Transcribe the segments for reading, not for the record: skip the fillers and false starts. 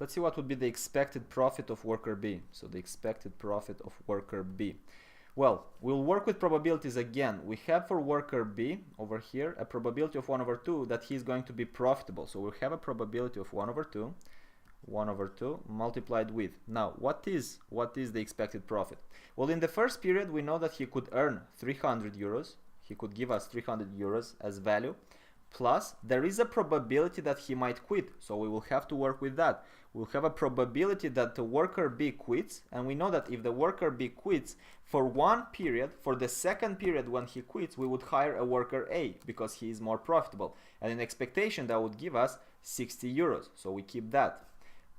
let's see what would be the expected profit of worker B. So the expected profit of worker B. Well, we'll work with probabilities again. We have for worker B over here a probability of 1 over 2 that he's going to be profitable. So we'll have a probability of 1 over 2 multiplied with. Now, what is the expected profit? Well, in the first period, we know that he could earn 300 euros. He could give us 300 euros as value. Plus, there is a probability that he might quit. So we will have to work with that. We'll have a probability that the worker B quits. And we know that if the worker B quits for one period, for the second period when he quits, we would hire a worker A because he is more profitable. And in expectation, that would give us 60 euros. So we keep that.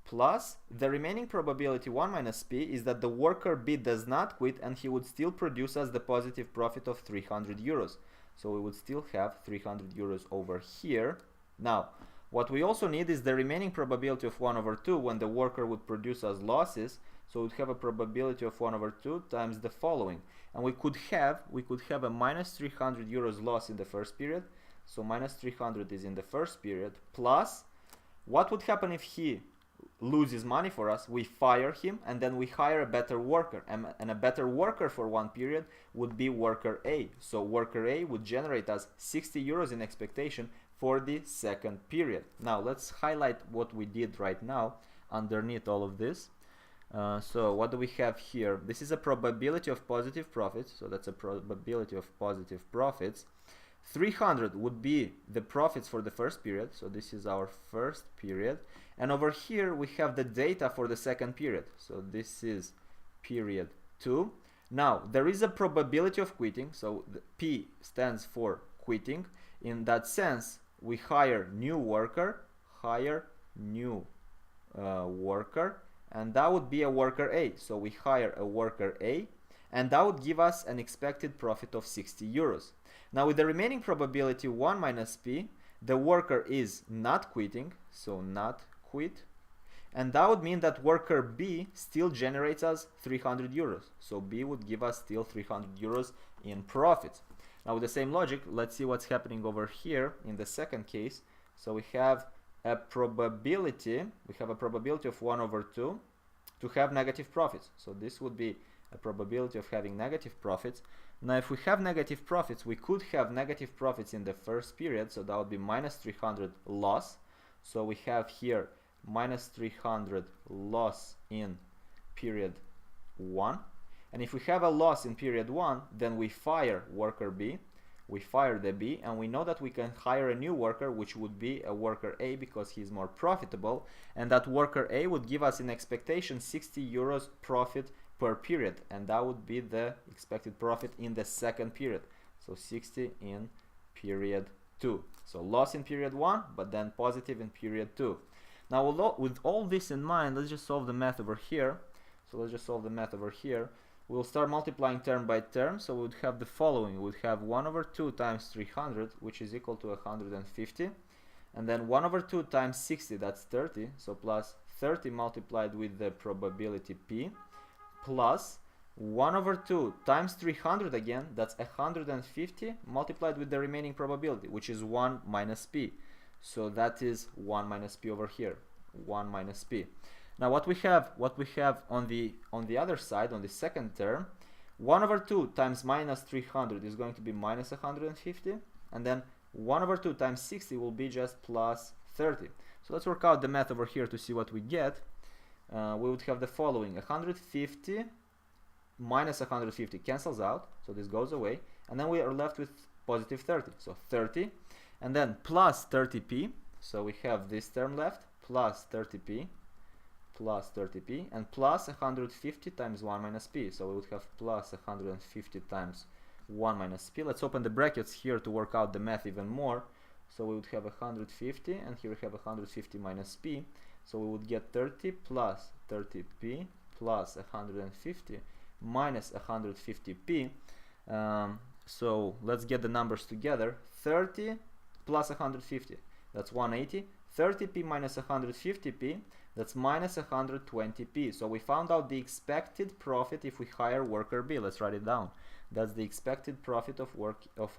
Plus, the remaining probability 1 minus P is that the worker B does not quit and he would still produce us the positive profit of 300 euros. So we would still have 300 euros over here. Now, what we also need is the remaining probability of 1 over 2 when the worker would produce us losses. So we'd have a probability of 1 over 2 times the following. And we could have a minus 300 euros loss in the first period. So minus 300 is in the first period. Plus, what would happen if he loses money for us? We fire him and then we hire a better worker, and a better worker for one period would be worker A. So worker A would generate us 60 euros in expectation for the second period. Now let's highlight what we did right now underneath all of this. So what do we have here? This is a probability of positive profits, so that's a probability of positive profits. 300 would be the profits for the first period, so this is our first period, and over here we have the data for the second period, so this is period 2. Now there is a probability of quitting, so the P stands for quitting. In that sense, we hire new worker, and that would be a worker A. So we hire a worker A, and that would give us an expected profit of 60 euros. Now with the remaining probability 1 minus P, the worker is not quitting, so not quit, and that would mean that worker B still generates us 300 euros. So B would give us still 300 euros in profit. Now with the same logic, let's see what's happening over here in the second case. So we have a probability of 1 over 2 to have negative profits. So this would be a probability of having negative profits. Now if we have negative profits, we could have negative profits in the first period, so that would be minus 300 loss. So we have here minus 300 loss in period 1. And if we have a loss in period 1, then we fire worker B. We fire the B, and we know that we can hire a new worker, which would be a worker A because he's more profitable, and that worker A would give us in expectation 60 euros profit per period, and that would be the expected profit in the second period. So 60 in period 2. So loss in period 1, but then positive in period 2. Now with all this in mind, let's just solve the math over here. So let's just solve the math over here. We'll start multiplying term by term, so we would have the following. We would have 1 over 2 times 300, which is equal to 150, and then 1 over 2 times 60, that's 30, so plus 30 multiplied with the probability P, plus 1 over 2 times 300 again, that's 150 multiplied with the remaining probability, which is 1 minus P. So that is 1 minus P over here, 1 minus P. Now what we have on the other side, on the second term, 1 over 2 times minus 300 is going to be minus 150, and then 1 over 2 times 60 will be just plus 30. So let's work out the math over here to see what we get. We would have the following: 150 minus 150 cancels out, so this goes away, and then we are left with positive 30. So 30, and then plus 30p, so we have this term left, plus 30p, and plus 150 times 1 minus p, so we would have plus 150 times 1 minus p. Let's open the brackets here to work out the math even more. So we would have 150, and here we have 150 minus p, so we would get 30 plus 30p plus 150 minus 150p. So let's get the numbers together. 30 plus 150, that's 180. 30p minus 150p, that's minus 120p. So we found out the expected profit if we hire worker B. Let's write it down. That's the expected profit of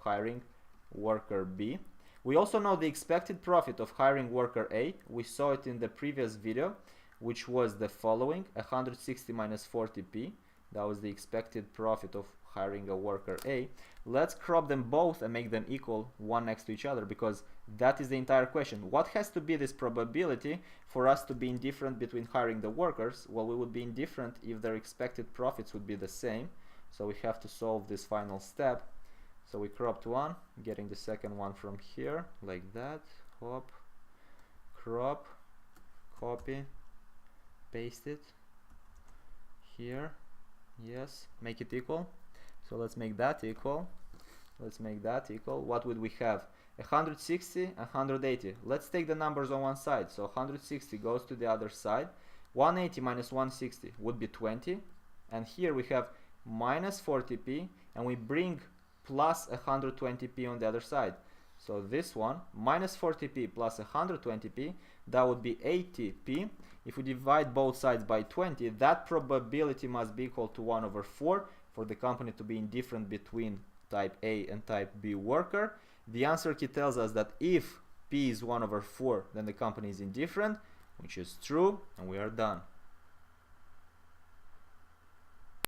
hiring worker B. We also know the expected profit of hiring worker A. We saw it in the previous video. which was the following: 160 minus 40p. That was the expected profit of hiring a worker A. Let's crop them both and make them equal, one next to each other, because that is the entire question. What has to be this probability for us to be indifferent between hiring the workers? Well, we would be indifferent if their expected profits would be the same. So we have to solve this final step. So we cropped one, getting the second one from here, like that. Hop, crop, copy, paste it here. Yes, make it equal. So let's make that equal. Let's make that equal. What would we have? 160 and 180. Let's take the numbers on one side. So 160 goes to the other side. 180 minus 160 would be 20. And here we have minus 40p, and we bring plus 120p on the other side. So this one, minus 40p plus 120p, that would be 80p. If we divide both sides by 20, that probability must be equal to 1 over 4 for the company to be indifferent between type A and type B worker. The answer key tells us that if P is 1 over 4, then the company is indifferent, which is true, and we are done.